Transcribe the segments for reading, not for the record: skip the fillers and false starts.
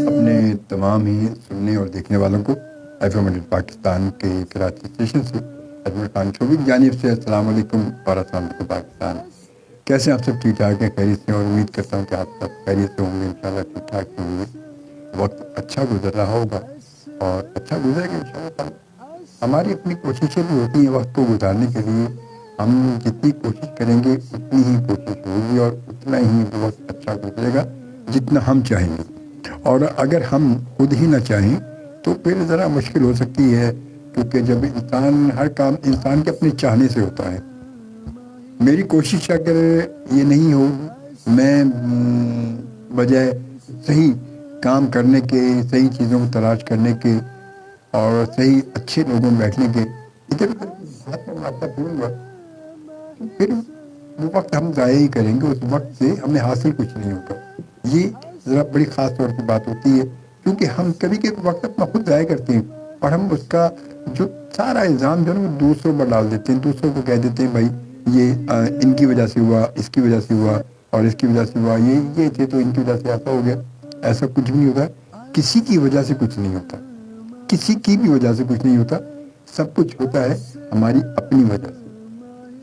اپنے تمام ہی سننے اور دیکھنے والوں کو FM پاکستان کے کراچی اسٹیشن سے اجمل خان شوبی کی جانب سے السلام علیکم اور السلام علیکم پاکستان. کیسے آپ سب ٹھیک ٹھاک ہیں؟ خیریت سے؟ اور امید کرتا ہوں کہ آپ سب خیریت سے ہوں گے، انشاءاللہ ٹھیک ٹھاک ہوں گے. وقت اچھا گزر رہا ہوگا اور اچھا گزرے گا انشاءاللہ. ہماری اپنی کوششیں بھی ہوتی ہیں وقت کو گزارنے کے لیے. ہم جتنی کوشش کریں گے اتنی ہی کوشش ہوگی اور اتنا ہی وقت اچھا گزرے گا جتنا ہم چاہیں گے. اور اگر ہم خود ہی نہ چاہیں تو پھر ذرا مشکل ہو سکتی ہے، کیونکہ جب ہر کام انسان کے اپنے چاہنے سے ہوتا ہے. میری کوشش اگر یہ نہیں ہو، میں بجائے صحیح کام کرنے کے، صحیح چیزوں کو تلاش کرنے کے اور صحیح اچھے لوگوں میں بیٹھنے کے ادھر ادھر بات میں مارتا پھروں گا تو پھر وہ وقت ہم ضائع ہی کریں گے. اس وقت سے ہمیں حاصل کچھ نہیں ہوگا. یہ ذرا بڑی خاص طور کی بات ہوتی ہے، کیونکہ ہم کبھی کبھی وقت اپنا خود ضائع کرتے ہیں اور ہم اس کا جو سارا الزام جو ہے نا وہ دوسروں پر ڈال دیتے ہیں. دوسروں کو کہہ دیتے ہیں بھائی یہ ان کی وجہ سے ہوا، اس کی وجہ سے ہوا اور اس کی وجہ سے ہوا، یہ تھے تو ان کی وجہ سے ایسا ہو گیا. ایسا کچھ بھی نہیں ہوتا. کسی کی وجہ سے کچھ نہیں ہوتا، کسی کی بھی وجہ سے کچھ نہیں ہوتا. سب کچھ ہوتا ہے ہماری اپنی وجہ سے،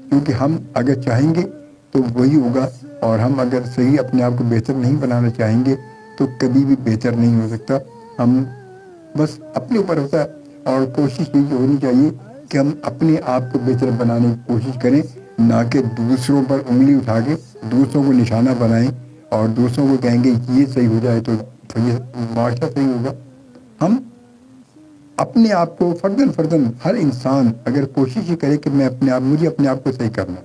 کیونکہ ہم اگر چاہیں گے تو وہی ہوگا، اور ہم اگر صحیح اپنے آپ کو بہتر نہیں بنانا چاہیں گے تو کبھی بھی بہتر نہیں ہو سکتا. ہم بس اپنے اوپر ہوتا ہے، اور کوشش یہ ہونی چاہیے کہ ہم اپنے آپ کو بہتر بنانے کی کوشش کریں، نہ کہ دوسروں پر انگلی اٹھا کے دوسروں کو نشانہ بنائیں اور دوسروں کو کہیں گے یہ صحیح ہو جائے تو یہ معاشرہ صحیح ہوگا. ہم اپنے آپ کو فرداً ہر انسان اگر کوشش یہ کرے کہ مجھے اپنے آپ کو صحیح کرنا،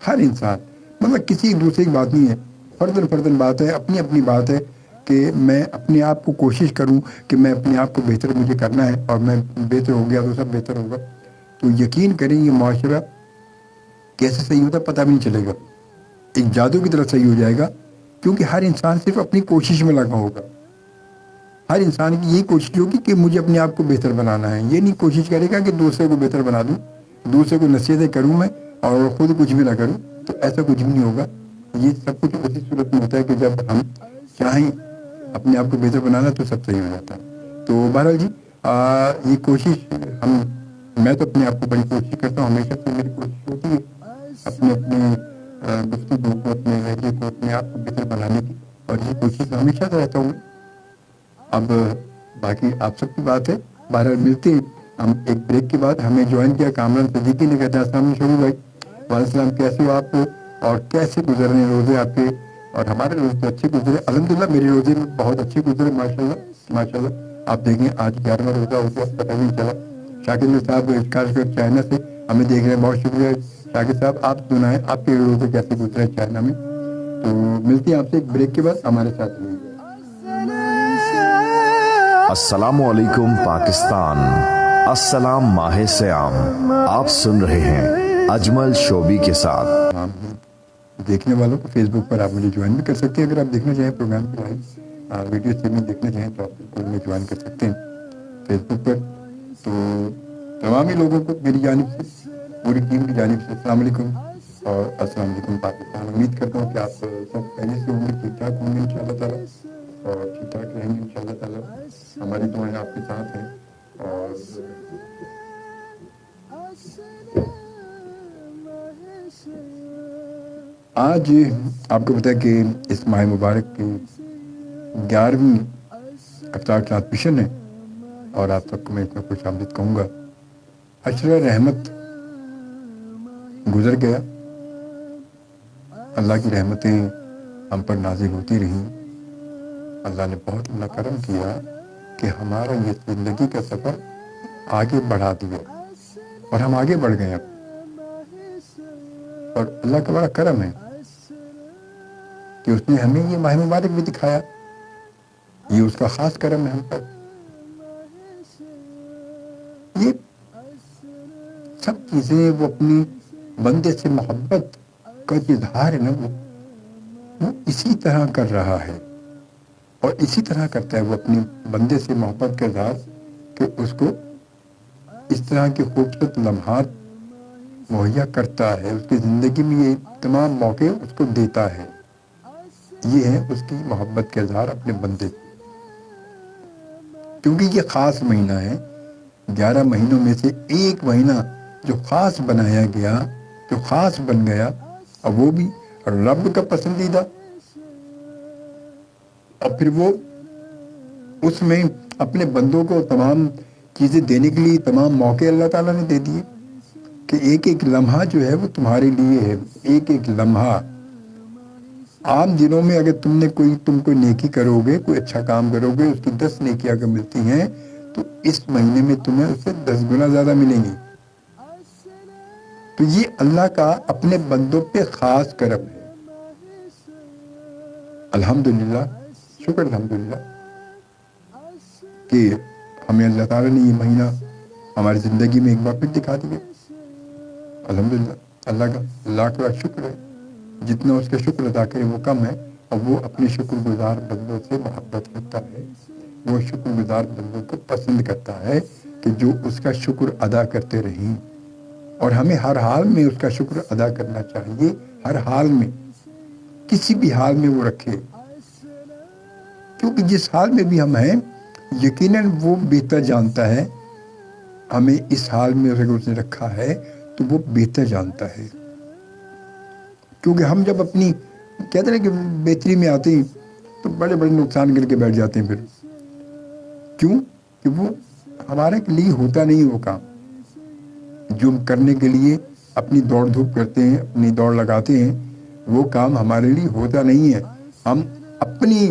ہر انسان، مطلب کسی دوسرے کی بات نہیں ہے، فرداً بات ہے، اپنی بات ہے کہ میں اپنے آپ کو کوشش کروں کہ میں اپنے آپ کو بہتر مجھے کرنا ہے، اور میں بہتر ہو گیا تو سب بہتر ہوگا. تو یقین کریں یہ معاشرہ کیسے صحیح ہوتا پتہ بھی نہیں چلے گا، ایک جادو کی طرح صحیح ہو جائے گا، کیونکہ ہر انسان صرف اپنی کوشش میں لگا ہوگا. ہر انسان کی یہی کوشش ہوگی کہ مجھے اپنے آپ کو بہتر بنانا ہے. یہ نہیں کوشش کرے گا کہ دوسرے کو بہتر بنا دوں، دوسرے کو نصیحتیں کروں میں اور خود کچھ بھی نہ کروں. تو ایسا کچھ بھی نہیں ہوگا. یہ سب کچھ اسی صورت میں ہوتا ہے کہ جب ہم چاہیں اپنے آپ کو بہتر بنانا تو سب صحیح ہو جاتا ہے. تو بہرحال جی یہ کوشش میں تو اپنے آپ کو بڑی کوشش کرتا ہوں، ہمیشہ سے میری کوشش ہوتی ہے اپنے گفتگو کو، اپنے لہجے کو، اپنے آپ کو بہتر بنانے کی، اور یہ کوشش ہمیشہ سے رہتا ہوں. اب باقی آپ سب کی بات ہے. بہرحال ملتے ہیں ہم ایک بریک کے بعد. ہمیں جوائن کیا کامران صدیقی نے. کہتے ہیں السلام علیکم شعیب بھائی. وعلیکم السلام، کیسے ہو آپ؟ اور کیسے گزر رہے ہیں روزے آپ کے؟ اور ہمارے روزے اچھے گزرے الحمدللہ. میرے روزے بہت اچھے گزرے ماشاءاللہ. آپ دیکھیں آج 11واں روزہ ہو گیا، پتہ نہیں چلا. شاکر صاحب چائنا سے ہمیں دیکھ رہے ہیں، بہت شکریہ شاکر صاحب. آپ سنائیں آپ کے روزے کیسے گزرے چائنا میں؟ تو ملتے ہیں آپ سے ایک بریک کے بعد. ہمارے ساتھ رہیے. السلام علیکم پاکستان، السلام ماہ سیام. آپ سن رہے ہیں اجمل شوبی کے ساتھ. دیکھنے والوں کو فیس بک پر آپ مجھے جوائن بھی کر سکتے ہیں. اگر آپ دیکھنا چاہیں پروگرام کو لائیو ویڈیو اسٹریمنگ دیکھنا چاہیں تو آپ بالکل میں جوائن کر سکتے ہیں فیس بک پر. تو تمام لوگوں کو میری جانب سے، پوری ٹیم کی جانب سے السلام علیکم اور السلام علیکم پاکستان. امید کرتا ہوں کہ آپ سب خیریت سے ہوں گے، ٹھیک ٹھاک ہوں گے انشاءاللہ تعالیٰ، اور ٹھیک ٹھاک رہیں گے انشاءاللہ تعالیٰ. ہماری دعائیں آپ کے ساتھ ہیں. اور آج آپ کو پتا ہے کہ اس ماہ مبارک کی 11ویں افطار ٹرانسمیشن ہے، اور آپ سب کو میں اس میں خوش آمدید کہوں گا. عشرہ رحمت گزر گیا. اللہ کی رحمتیں ہم پر نازل ہوتی رہیں. اللہ نے بہت بڑا کرم کیا کہ ہمارا یہ زندگی کا سفر آگے بڑھا دیا، اور ہم آگے بڑھ گئے اب. اور اللہ کا بڑا کرم ہے کہ اس نے ہمیں یہ ماہ مبارک بھی دکھایا. یہ اس کا خاص کرم ہے ہم پر. یہ سب چیزیں وہ اپنی بندے سے محبت کا اظہار ہے نا. وہ اسی طرح کر رہا ہے، اور اسی طرح کرتا ہے وہ اپنے بندے سے محبت کا اظہار، کہ اس کو اس طرح کے خوبصورت لمحات مہیا کرتا ہے، اس کی زندگی میں یہ تمام موقع اس کو دیتا ہے۔ یہ ہے اس کی محبت کا اظہار اپنے بندے سے، کیونکہ یہ خاص مہینہ ہے، 11 مہینوں میں سے ایک مہینہ جو خاص بنایا گیا، جو خاص بن گیا، اور وہ بھی رب کا پسندیدہ، اور پھر وہ اس میں اپنے بندوں کو تمام چیزیں دینے کے لیے تمام موقع اللہ تعالیٰ نے دے دیے، کہ ایک ایک لمحہ جو ہے وہ تمہارے لیے ہے، ایک ایک لمحہ۔ عام دنوں میں اگر تم کوئی نیکی کرو گے، کوئی اچھا کام کرو گے، اس کی 10 نیکیاں اگر ملتی ہیں، تو اس مہینے میں تمہیں اس سے 10 گنا زیادہ ملیں گی۔ تو یہ اللہ کا اپنے بندوں پہ خاص کرم ہے۔ الحمدللہ، شکر الحمدللہ کہ ہمیں اللہ تعالیٰ نے یہ مہینہ ہماری زندگی میں ایک بار پھر دکھا دیا۔ الحمدللہ، اللہ کا لاکھ لاکھ شکر ہے۔ جتنا اس کا شکر ادا کرے وہ کم ہے، اور وہ اپنے شکر گزار بندوں سے محبت کرتا ہے، وہ شکر گزار بندوں کو پسند کرتا ہے کہ جو اس کا شکر ادا کرتے رہیں۔ اور ہمیں ہر حال میں اس کا شکر ادا کرنا چاہیے، ہر حال میں، کسی بھی حال میں وہ رکھے، کیونکہ جس حال میں بھی ہم ہیں یقیناً وہ بہتر جانتا ہے، ہمیں اس حال میں اگر اس نے رکھا ہے تو وہ بہتر جانتا ہے۔ کیونکہ ہم جب اپنی کہتے ہیں کہ بہتری میں آتے ہیں تو بڑے بڑے نقصان کر کے بیٹھ جاتے ہیں، پھر کیوں کہ وہ ہمارے لیے ہوتا نہیں ہے وہ کام جو ہم کرنے کے لیے اپنی دوڑ دھوپ کرتے ہیں، اپنی دوڑ لگاتے ہیں، وہ کام ہمارے لیے ہوتا نہیں ہے۔ ہم اپنی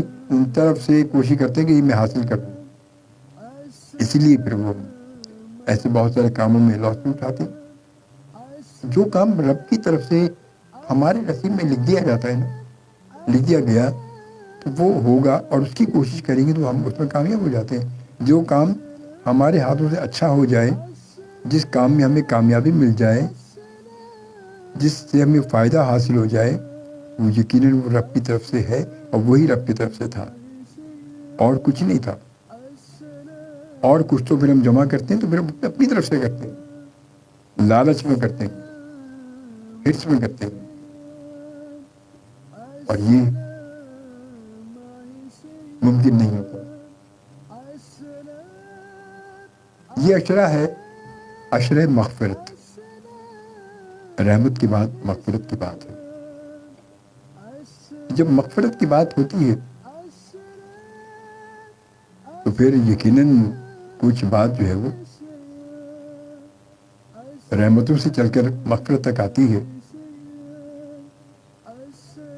طرف سے کوشش کرتے ہیں کہ یہ میں حاصل کر لوں، اسی لیے پھر وہ ایسے بہت سارے کاموں میں لاس بھی اٹھاتے ہیں۔ جو کام رب کی طرف سے ہمارے نصیب میں لکھ دیا جاتا ہے نا، لکھ دیا گیا تو وہ ہوگا، اور اس کی کوشش کریں گے تو ہم اس میں کامیاب ہو جاتے ہیں۔ جو کام ہمارے ہاتھوں سے اچھا ہو جائے، جس کام میں ہمیں کامیابی مل جائے، جس سے ہمیں فائدہ حاصل ہو جائے، وہ یقیناً وہ رب کی طرف سے ہے، اور وہی رب کی طرف سے تھا، اور کچھ نہیں تھا۔ اور کچھ تو پھر ہم جمع کرتے ہیں تو پھر اپنی طرف سے کرتے ہیں، لالچ میں کرتے ہیں، حرص میں کرتے ہیں، اور یہ ممکن نہیں ہوتا۔ یہ عشرہ ہے عشرہ مغفرت، رحمت کی بات مغفرت کی بات ہے۔ جب مغفرت کی بات ہوتی ہے تو پھر یقیناً کچھ بات جو ہے وہ رحمتوں سے چل کر مغفرت تک آتی ہے،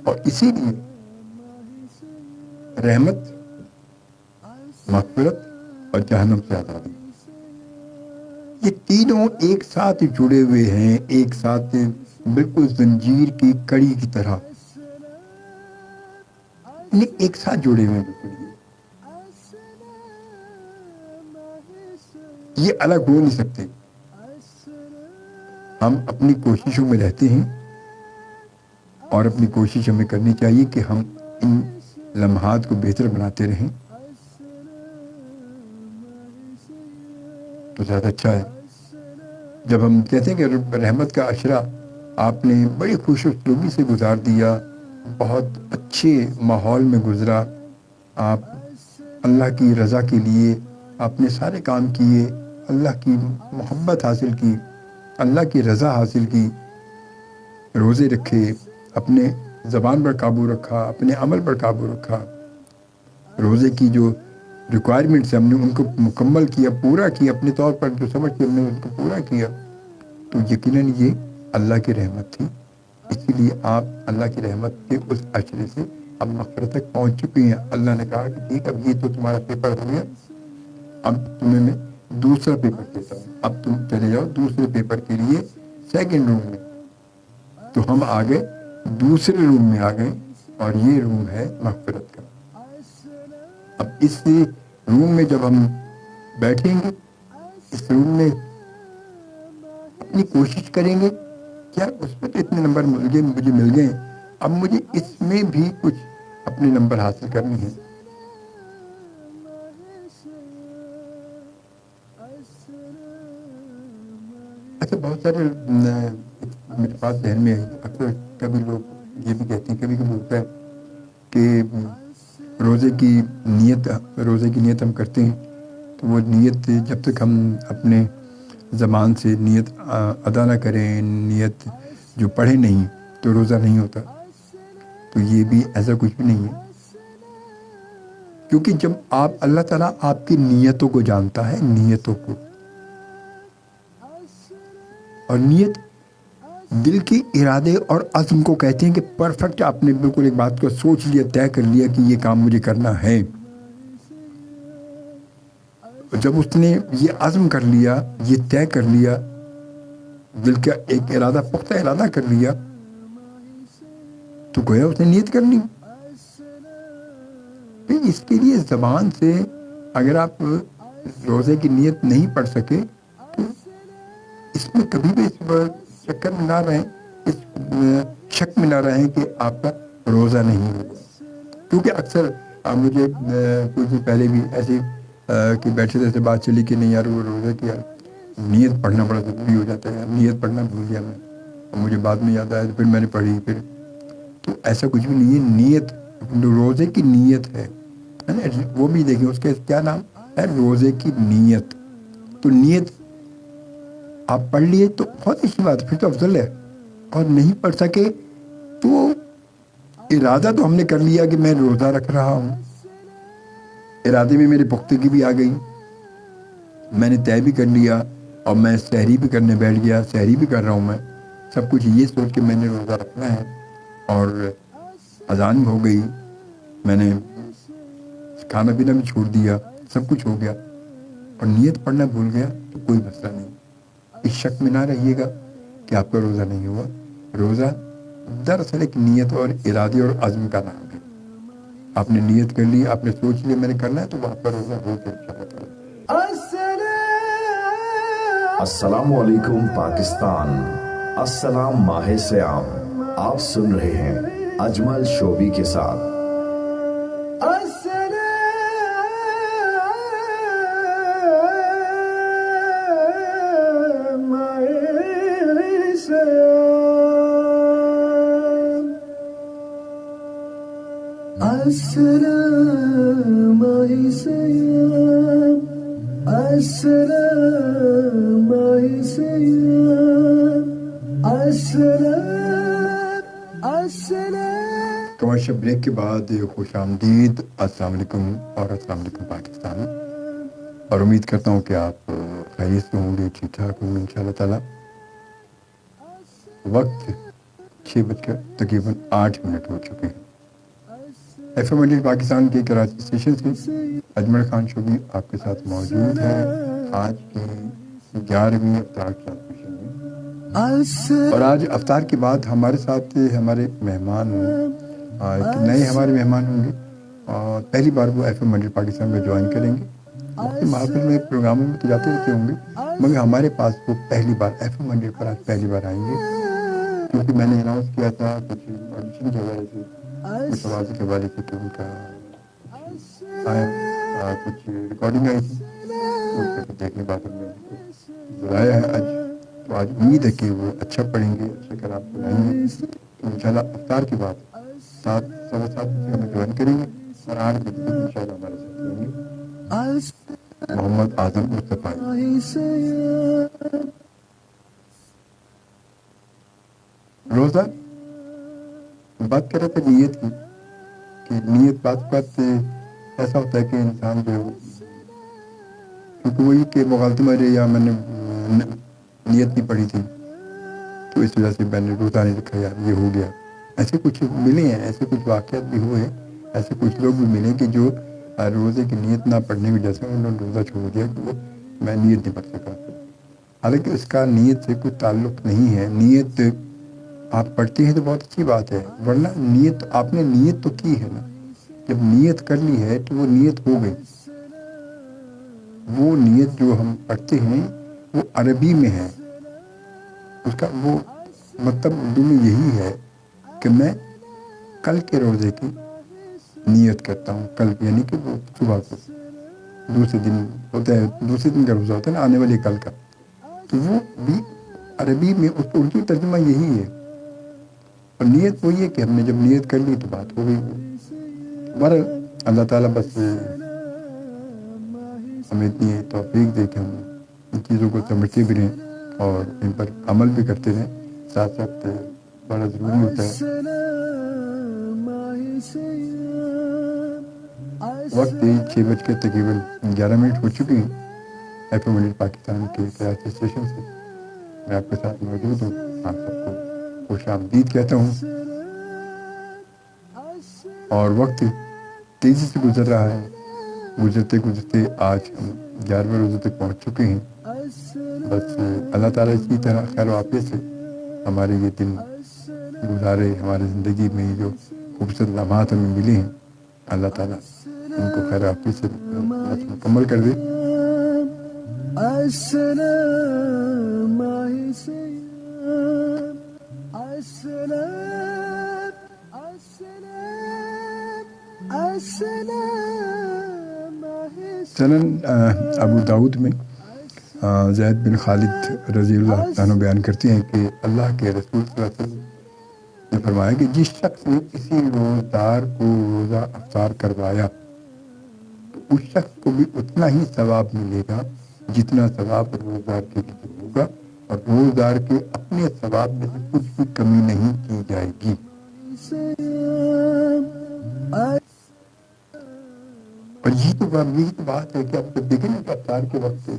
اور اسی لیے رحمت، مغفرت اور جہنم سے آزادی، یہ تینوں ایک ساتھ جڑے ہوئے ہیں، ایک ساتھ بالکل زنجیر کی کڑی کی طرح ایک ساتھ جڑے ہوئے ہیں بالکل۔ یہ الگ ہو نہیں سکتے۔ ہم اپنی کوششوں میں رہتے ہیں، اور اپنی کوشش ہمیں کرنی چاہیے کہ ہم ان لمحات کو بہتر بناتے رہیں تو زیادہ اچھا ہے۔ جب ہم کہتے ہیں کہ رحمت کا عشرہ آپ نے بڑی خوش اسلوبی سے گزار دیا، بہت اچھے ماحول میں گزرا، آپ اللہ کی رضا کے لیے آپ نے سارے کام کیے، اللہ کی محبت حاصل کی، اللہ کی رضا حاصل کی، روزے رکھے، اپنے زبان پر قابو رکھا، اپنے عمل پر قابو رکھا، روزے کی جو ریکوائرمنٹس ہم نے ان کو مکمل کیا، پورا کیا، اپنے طور پر جو سمجھ کے ہم نے ان کو پورا کیا، تو یقیناً یہ اللہ کی رحمت تھی۔ اسی لیے آپ اللہ کی رحمت کے اس عشرے سے اب مغفرت تک پہنچ چکے ہیں۔ اللہ نے کہا کہ ٹھیک، اب یہ تو تمہارا پیپر ہو گیا، اب تمہیں میں دوسرا پیپر دیتا ہوں، اب تم چلے جاؤ دوسرے پیپر کے لیے سیکنڈ روم میں۔ تو ہم آگے دوسرے روم میں آ گئے، اور یہ روم ہے مغفرت کا۔ اب اس روم میں جب ہم بیٹھیں گے، اس روم میں اپنی کوشش کریں گے، کیا اس میں تو اتنے نمبر مجھے مل گئے اب مجھے اس میں بھی کچھ اپنے نمبر حاصل کرنے ہیں. اچھا بہت سارے میرے پاس ذہن میں اکثر کبھی لوگ یہ بھی کہتے ہیں، کبھی کبھی ہوتا ہے کہ روزے کی نیت ہم کرتے ہیں تو وہ نیت جب تک ہم اپنے زبان سے نیت ادا نہ کریں، نیت جو پڑھے نہیں تو روزہ نہیں ہوتا. تو یہ بھی ایسا کچھ بھی نہیں ہے، کیونکہ جب اللہ تعالیٰ آپ کی نیتوں کو جانتا ہے، نیتوں کو، اور نیت دل کے ارادے اور عزم کو کہتے ہیں کہ پرفیکٹ آپ نے بالکل ایک بات کو سوچ لیا، طے کر لیا کہ یہ کام مجھے کرنا ہے. جب اس نے یہ عزم کر لیا، یہ طے کر لیا، دل کا ایک ارادہ، پختہ ارادہ کر لیا، تو گویا اس نے نیت کرنی. پھر اس کے لیے زبان سے اگر آپ روزے کی نیت نہیں پڑھ سکے تو اس میں کبھی بھی اس چکر میں نہ رہیں، اس شک میں نہ رہیں کہ آپ کا روزہ نہیں ہوگا. کیونکہ اکثر مجھے کچھ دن پہلے بھی ایسے کہ بیٹھے تھے بات چلی کہ نہیں یار وہ روزہ کیا نیت پڑھنا بڑا ضروری ہو جاتا ہے، نیت پڑھنا بھول گیا میں، اور مجھے بعد میں یاد آیا تو پھر میں نے پڑھی. پھر تو ایسا کچھ بھی نہیں ہے. نیت روزے کی نیت ہے نا، وہ بھی دیکھیں اس کا کیا نام ہے، روزے کی نیت. تو نیت آپ پڑھ لیے تو بہت اچھی بات ہے، پھر تو افضل ہے. اور نہیں پڑھ سکے تو ارادہ تو ہم نے کر لیا کہ میں روزہ رکھ رہا ہوں، ارادے میں میری پختگی بھی آ گئی، میں نے طے بھی کر لیا، اور میں سحری بھی کرنے بیٹھ گیا، سحری بھی کر رہا ہوں میں، سب کچھ یہ سوچ کے میں نے روزہ رکھنا ہے. اور اذان بھی ہو گئی، میں نے کھانا پینا بھی چھوڑ دیا، سب کچھ ہو گیا، اور نیت پڑھنا بھول گیا تو کوئی مسئلہ نہیں. اس شک میں نہ رہیے گا کہ آپ کا روزہ نہیں ہوا. روزہ دراصل ایک نیت اور ارادے اور عزم کا نام ہے. آپ نے نیت کر لی، آپ نے سوچ لیا میں نے کرنا ہے، تو آپ کا روزہ ہو گیا انشاءاللہ. السلام علیکم پاکستان، السلام ماہ سیام. آپ سن رہے ہیں اجمل شوبی کے ساتھ. السلام علیکم، السلام علیکم، السلام. کمرشل بریک کے بعد خوش آمدید، السلام علیکم اور السلام علیکم پاکستان. اور امید کرتا ہوں کہ آپ خیریت سے ہوں گے، ٹھیک ٹھاک ہوں گے انشاءاللہ تعالیٰ. وقت 6 تقریباً 8 ہو چکے ہیں. ایف ایم انڈیا پاکستان کے کراچی اسٹیشن سے اجمل خان شوبی آپ کے ساتھ موجود ہے آج کی 11ویں افطار ٹرانسمیشن میں. اور آج افطار کے بعد ہمارے ساتھ ہمارے مہمان نئے ہمارے مہمان ہوں گے، اور پہلی بار وہ ایف ایم انڈیا پاکستان میں جوائن کریں گے. محافل میں پروگراموں میں تو جاتے رہتے ہوں گے، مگر ہمارے پاس وہ پہلی بار ایف ایم انڈیا پر آج پہلی بار آئیں گے. کیونکہ میں نے اناؤنس کیا تھا کچھ آڈیشن کے حوالے سے، کچھ آوازوں کے حوالے سے، کہ ان کا کچھ ریکارڈنگ آئی تھی، اس کو دیکھنے بعد ہم نے ان کو بلایا ہے آج. تو آج امید ہے کہ وہ اچھا پڑھیں گے، اچھا کر آپ بلائیں گے. تو انشاءاللہ افطار کے بعد 7:15 بجے ہمیں جوائن کریں گے، اور 8 بجے تک انشاءاللہ ہمارے ساتھ رہیں گے محمد اعظم مصطفی. روزہ بات کر رہے تھے نیت کی، کہ نیت بات ایسا ہوتا ہے کہ انسان جو کیونکہ وہی کہ مغالطہ میں یا میں نے نیت نہیں پڑھی تھی تو اس وجہ سے میں نے روزہ نہیں رکھا، یار یہ ہو گیا. ایسے کچھ ملے ہیں، ایسے کچھ واقعات بھی ہوئے ہیں، ایسے کچھ لوگ بھی ملے کہ جو روزے کی نیت نہ پڑھنے کی وجہ سے انہوں نے روزہ چھوڑ دیا کہ وہ میں نیت نہیں پڑھ سکا. حالانکہ اس کا نیت سے کوئی تعلق نہیں ہے. نیت آپ پڑھتے ہیں تو بہت اچھی بات ہے، ورنہ نیت آپ نے نیت تو کی ہے نا. جب نیت کر لی ہے تو وہ نیت ہو گئی. وہ نیت جو ہم پڑھتے ہیں وہ عربی میں ہے، اس کا وہ مطلب اردو میں یہی ہے کہ میں کل کے روزے کی نیت کرتا ہوں. کل یعنی کہ وہ صبح کو دوسرے دن ہوتا ہے, دوسرے دن کا روزہ ہوتا ہے نا, آنے والے کل کا. تو وہ بھی عربی میں اس کا اردو ترجمہ یہی ہے, اور نیت وہی ہے کہ ہم نے جب نیت کر لی تو بات ہو گئی. بہر اللہ تعالیٰ بس ہمیں اتنی توفیق دے کہ ہم ان چیزوں کو سمجھتے بھی رہیں اور ان پر عمل بھی کرتے رہیں. ساتھ ساتھ بڑا ضروری ہوتا ہے. وقت 6 تقریباً 11 ہو چکی ہیں. ایف ایم ورلڈ پاکستان کے کراچی اسٹیشن سے میں آپ کے ساتھ موجود ہوں. آپ سب کو خوش آمدید کہتا ہوں. اور وقت تیزی سے گزر رہا ہے. گزرتے گزرتے آج ہم 11ویں روزے تک پہنچ چکے ہیں. بس اللہ تعالیٰ اسی طرح خیر و عافیت سے ہمارے یہ دن گزارے. ہماری زندگی میں جو خوبصورت لمحات ہمیں ملے ہیں, اللہ تعالیٰ ان کو خیر و عافیت سے مکمل کر دے. سنن ابو داؤد میں زید بن خالد رضی اللہ عنہ بیان کرتے ہیں کہ اللہ کے رسول صلی اللہ علیہ وسلم نے فرمایا کہ جس شخص نے کسی روزدار کو روزہ افطار کروایا تو اس شخص کو بھی اتنا ہی ثواب ملے گا جتنا ثواب روزدار کے لیے ہوگا, اور روزدار کے اپنے ثواب میں سے کچھ بھی کمی نہیں کی جائے گی. اور یہی تو بات ہے کہ آپ جب دیکھیں نا کہ افطار کے وقت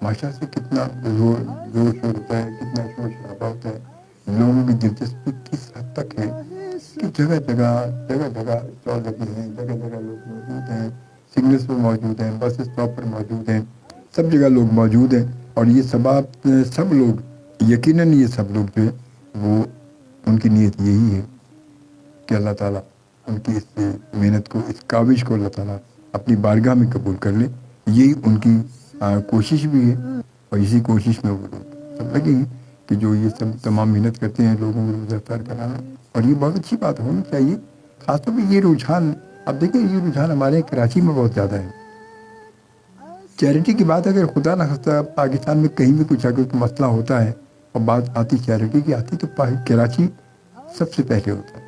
ماشاء سے کتنا زور شور ہوتا ہے, کتنا شور شرابہ ہوتا ہے. لوگوں کی دلچسپی کس حد تک ہے کہ جگہ جگہ اسٹال لگے ہیں, جگہ جگہ لوگ موجود ہیں, سگنلز پر موجود ہیں, بس اسٹاپ پر موجود ہیں, سب جگہ لوگ موجود ہیں. اور یہ سب لوگ یقیناً یہ سب لوگ جو ہے وہ ان کی نیت یہی ہے کہ اللہ تعالیٰ ان کی اس محنت کو, اس کاوش کو اللہ تعالیٰ اپنی بارگاہ میں قبول کر لے. یہی ان کی کوشش بھی ہے, اور اسی کوشش میں وہ لوگ سب لگے ہیں کہ جو یہ سب تمام محنت کرتے ہیں لوگوں کو روزہ افطار کرانا. اور یہ بہت اچھی بات ہونی چاہیے. خاص طور پہ یہ رجحان, اب دیکھیں یہ رجحان ہمارے کراچی میں بہت زیادہ ہے. چیریٹی کی بات اگر خدا نہ خواستہ پاکستان میں کہیں بھی کچھ اگر مسئلہ ہوتا ہے اور بات آتی چیریٹی کی آتی تو کراچی سب سے پہلے ہوتا ہے.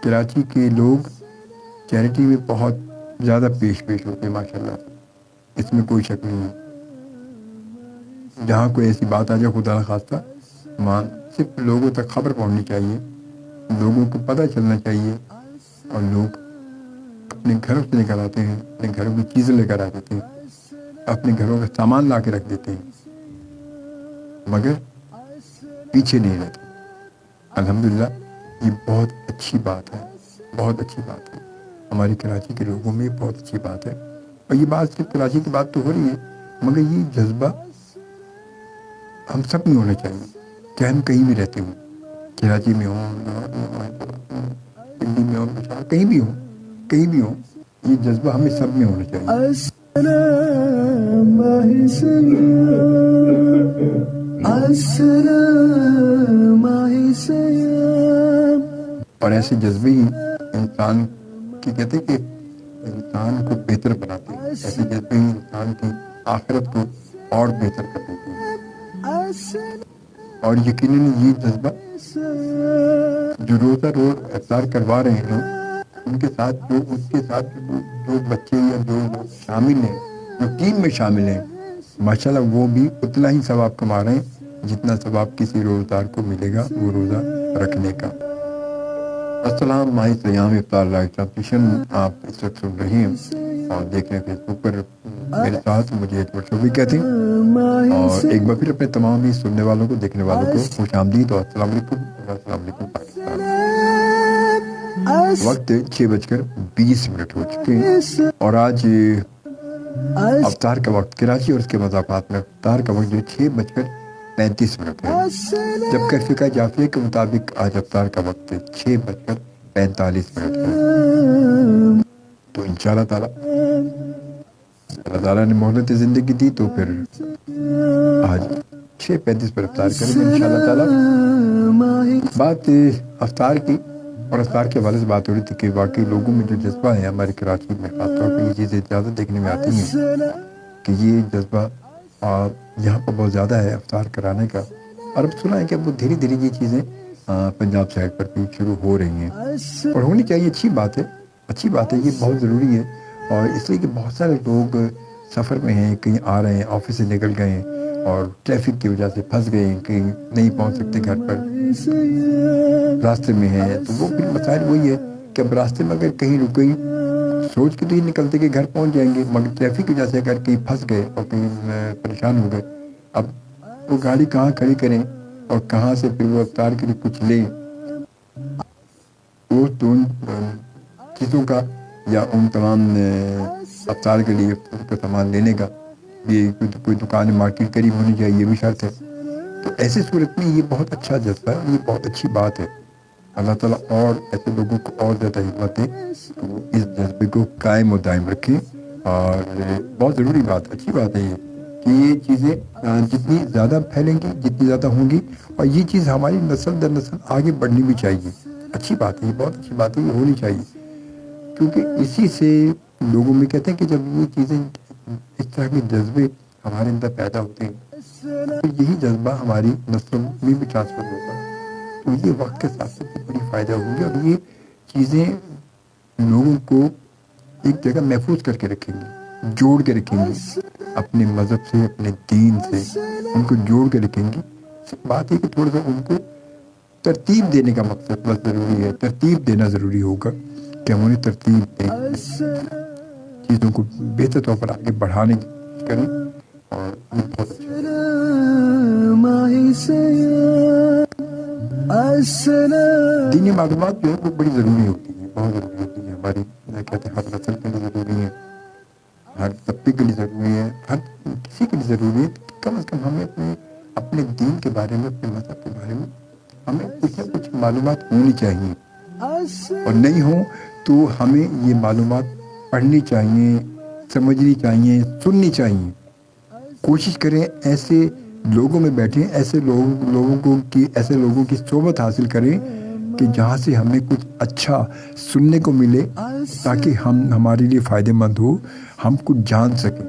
کراچی کے لوگ چیریٹی میں بہت زیادہ پیش ہوتے ہیں ماشاء اللہ, اس میں کوئی شک نہیں ہے. جہاں کوئی ایسی بات آ جائے خدا نخواستہ, وہاں صرف لوگوں تک خبر پہنچنی چاہیے, لوگوں کو پتہ چلنا چاہیے, اور لوگ اپنے گھروں سے نکل آتے ہیں, اپنے گھروں کی چیزیں لے کر آ دیتے ہیں, اپنے گھروں کا سامان لا کے رکھ دیتے ہیں, مگر پیچھے نہیں رہتے. الحمدللہ یہ بہت اچھی بات ہے, بہت اچھی بات ہے. ہماری کراچی کے لوگوں میں بہت اچھی بات ہے. اور یہ بات صرف کراچی کی بات تو ہو رہی ہے, مگر یہ جذبہ ہم سب میں ہونا چاہیے, چاہے ہم کہیں بھی رہتے ہوں, کراچی میں ہوں, دلی میں ہوں, کہیں بھی ہوں, یہ جذبہ ہمیں سب میں ہونا چاہیے. اور ایسے جذبے ہی انسان کی کہتے کہ انسان کو بہتر بناتے ہیں. ایسے جذبے ہی انسان کی آخرت کو اور بہتر کر دیتے ہیں. اور یقیناً یہ جذبہ جو روزہ روز افطار کروا رہے ہیں لوگ, ان کے ساتھ جو بچے یا جو لوگ شامل ہیں, جو ٹیم میں شامل ہیں, ماشاءاللہ وہ بھی اتنا ہی ثواب کما رہے ہیں جتنا ثواب کسی روزدار کو ملے گا وہ روزہ رکھنے کا. السلام ماہی سیام افطار لائیو ٹرانسمیشن آپ اس وقت سن رہے ہیں اور دیکھ رہے ہیں فیس بک پر. میرے ساتھ مجھے اجمل شوبی کہتے ہیں, اور ایک بار پھر اپنے تمام ہی سننے والوں کو, دیکھنے والوں کو خوش آمدید اور السلام علیکم. السلام علیکم پاکستان. وقت 6:20 ہو چکے ہیں, اور آج افطار کا وقت کراچی اور اس کے مضافات میں افطار کا وقت جو 6:35 ہے, جبکہ فقہ جعفری کے مطابق آج افطار کا وقت 6:45 ہے. تو انشاءاللہ تعالیٰ اللہ تعالیٰ نے مہلت زندگی دی تو پھر آج 6:35 پر افطار کریں گے انشاءاللہ تعالیٰ. بات افطار کی اور افطار کے حوالے سے بات ہو رہی تھی کہ واقعی لوگوں میں جو جذبہ ہے ہمارے کراچی میں خاص طور پہ یہ چیزیں زیادہ دیکھنے میں آتی ہیں کہ یہ جذبہ یہاں پر بہت زیادہ ہے افطار کرانے کا. اور اب سنا ہے کہ اب دھیرے دھیرے یہ چیزیں پنجاب سائڈ پر بھی شروع ہو رہی ہیں اور ہونی چاہیے. اچھی بات ہے, اچھی بات ہے, یہ بہت ضروری ہے. اور اس لیے کہ بہت سارے لوگ سفر میں ہیں, کہیں آ رہے ہیں, آفس سے نکل گئے ہیں اور ٹریفک کی وجہ سے پھنس گئے ہیں, کہیں نہیں پہنچ سکتے گھر پر, راستے میں ہیں. تو وہ پھر مسائل وہی ہے کہ اب راستے میں اگر کہیں رک گئی, سوچ کے تو یہ نکلتے کہ گھر پہنچ جائیں گے, مگر ٹریفک کی وجہ سے اگر کہیں پھنس گئے اور کہیں پریشان ہو گئے, اب وہ گاڑی کہاں کھڑی کریں اور کہاں سے پھر وہ افطار کے لیے کچھ لیں. وہ تو ان چیزوں کا یا ان تمام افطار کے لیے کا سامان لینے کا یہ کوئی دکان مارکیٹ قریب ہونی چاہیے, یہ بھی شرط ہے. تو ایسی صورت میں یہ بہت اچھا جذبہ ہے, یہ بہت اچھی بات ہے. اللہ تعالیٰ اور ایسے لوگوں کو اور زیادہ ہمت دے کہ وہ اس جذبے کو قائم و دائم رکھیں. اور بہت ضروری بات, اچھی بات ہے یہ کہ یہ چیزیں جتنی زیادہ پھیلیں گی, جتنی زیادہ ہوں گی, اور یہ چیز ہماری نسل در نسل آگے بڑھنی بھی چاہیے. اچھی بات ہے, یہ بہت اچھی بات ہے, یہ ہونی چاہیے. کیونکہ اسی سے لوگوں میں کہتے ہیں کہ جب یہ چیزیں اس طرح کے جذبے ہمارے اندر پیدا ہوتے ہیں تو یہی جذبہ ہماری نسلوں میں بھی ٹرانسفر ہوگا. تو یہ وقت کے ساتھ ساتھ بڑی فائدہ ہوگی اور یہ چیزیں لوگوں کو ایک جگہ محفوظ کر کے رکھیں گی, جوڑ کے رکھیں گی اپنے مذہب سے, اپنے دین سے, ان کو جوڑ کے رکھیں گی. بات ہے کہ تھوڑا سا ان کو ترتیب دینے کا مقصد بس ضروری ہے, ترتیب دینا ضروری ہوگا کہ ہم انہیں ترتیب دیں, چیزوں کو بہتر طور پر آگے بڑھانے کی کوشش کریں. اور یہ بہت اچھا دینی معلومات جو ہے وہ بڑی ضروری ہوتی ہیں, بہت ضروری ہوتی ہیں ہماری, کہتے ہیں ہر نسل کے لیے ضروری ہے, ہر طبقے کے لیے ضروری ہے, ہر کسی کے لیے ضروری ہے. کم از کم ہمیں اپنے دین کے بارے میں, اپنے مذہب کے بارے میں ہمیں کچھ نہ کچھ معلومات ہونی چاہیے. اور نہیں ہوں تو ہمیں یہ معلومات پڑھنی چاہیے, سمجھنی چاہیے, سننی چاہیے. کوشش کریں ایسے لوگوں میں بیٹھیں, ایسے لوگوں کی صحبت حاصل کریں کہ جہاں سے ہمیں کچھ اچھا سننے کو ملے تاکہ ہمارے لیے فائدہ مند ہو, ہم کچھ جان سکیں.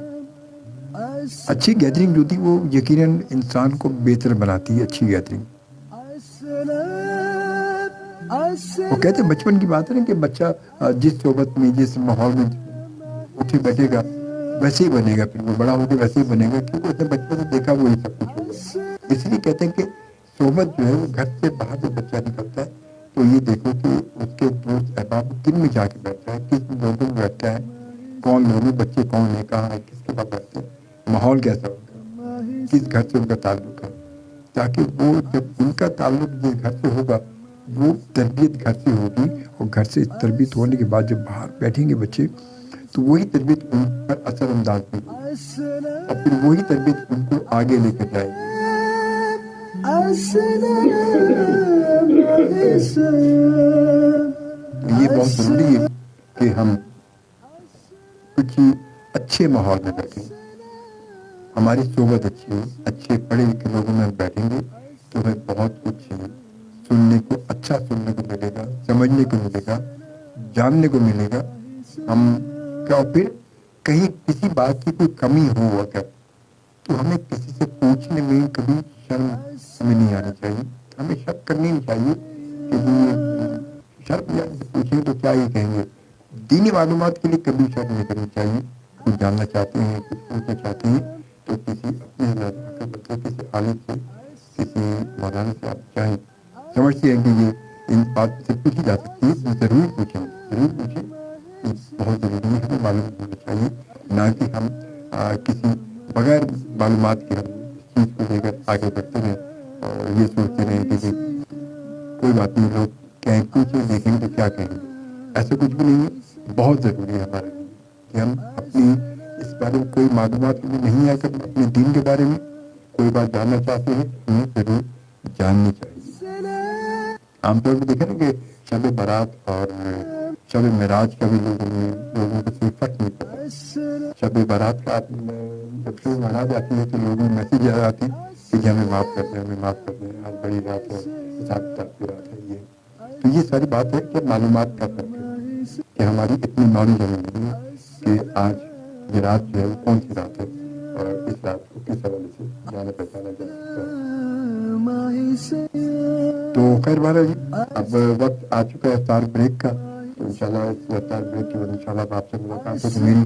اچھی گیدرنگ جو تھی وہ یقیناً انسان کو بہتر بناتی ہے. اچھی گیدرنگ, وہ کہتے ہیں بچپن کی بات ہے نا کہ بچہ جس صحبت میں, جس ماحول میں اٹھے بیٹھے گا ویسے ہی بنے گا, پھر وہ بڑا ہو کے ویسے ہی بنے گا کیونکہ اس نے بچپن سے دیکھا وہی سب کچھ ہوگا. اس لیے کہتے ہیں کہ صحبت جو ہے وہ گھر سے باہر جب بچہ نکلتا ہے تو یہ دیکھو کہ اس کے دوست احباب کن میں جا کے بیٹھتا ہے, کس لوگوں میں بیٹھتا ہے, کون لوگ ہیں, بچے کون ہیں, کہاں ہے, کس کے پاس بیٹھتے ہیں, ماحول کیسا ہوگا, کس گھر سے ان کا تعلق ہے, تاکہ وہ جب ان کا تعلق جس گھر سے ہوگا وہ تربیت گھر سے ہوگی, اور گھر سے تربیت ہونے کے بعد جب باہر بیٹھیں گے بچے تو وہی تربیت ان پر اثر انداز ہوگی اور پھر وہی تربیت ان کو آگے لے کر جائے گی. یہ بہت ضروری ہے کہ ہم کچھ اچھے ماحول میں بیٹھیں, ہماری صحبت اچھی ہو, اچھے پڑھے لکھے لوگوں میں ہم بیٹھیں گے تو ہمیں بہت کچھ سننے کو, اچھا سننے کو ملے گا, سمجھنے کو ملے گا, جاننے کو ملے گا. ہم کیا پھر کہیں کسی بات کی کوئی کمی ہو اگر تو ہمیں کسی سے پوچھنے میں کبھی شرم ہمیں نہیں آنی چاہیے, ہمیں شک کرنی نہیں چاہیے کہ یہ شرم یا پوچھیں تو کیا یہ کہیں گے. دینی معلومات کے لیے کبھی شرم نہیں کرنی چاہیے. کچھ جاننا چاہتے ہیں, کچھ پوچھنا چاہتے ہیں تو کسی اپنے کسی عالم سے, کسی مولانا سے آپ چاہیں سمجھتے ہیں کہ یہ ان بات سے پوچھی جا سکتی ہے تو ضرور پوچھیں, ضرور پوچھیں. بہت ضروری ہے, ہمیں معلوم ہونا چاہیے, نہ کہ ہم کسی بغیر معلومات کے ہم اس چیز کو لے کر آگے بڑھتے رہیں اور یہ سوچتے رہیں کہ کوئی بات نہیں, لوگ کہیں پوچھیں دیکھیں گے تو کیا کہیں گے. ایسا کچھ بھی نہیں ہے. بہت ضروری ہے ہمارے لیے کہ ہم اپنی اس بارے میں کوئی معلومات ہمیں نہیں ہے, اگر اپنے دین کے بارے میں کوئی بات جاننا چاہتے ہیں ہمیں ضرور جاننی چاہیے. عام طور پہ دیکھیں نا کہ شب برات اور شب معراج کا بھی لوگوں کو کوئی فرق نہیں پڑتا. شب برات کا جب شب معراج آتی ہے تو لوگوں میں میسیج آتے ہیں کہ ہمیں معاف کر دیں, ہمیں معاف کر دیں, آج بڑی رات ہے, حساب کتاب کی رات ہے. یہ تو یہ ساری بات ہے کہ معلومات کا فرق ہے کہ ہماری اتنی نالج ہمیں نہیں ہے کہ آج یہ رات جو ہے وہ کون سی رات ہے اور اس رات کو کس حوالے سے جانا پہچانا جا سکتا ہے. تو خیر بہرحال جی اب وقت آ چکا ہے افطار بریک کا. تو انشاءاللہ اس افطار بریک کے بعد انشاءاللہ آپ سے ملاقات ہوگی. میری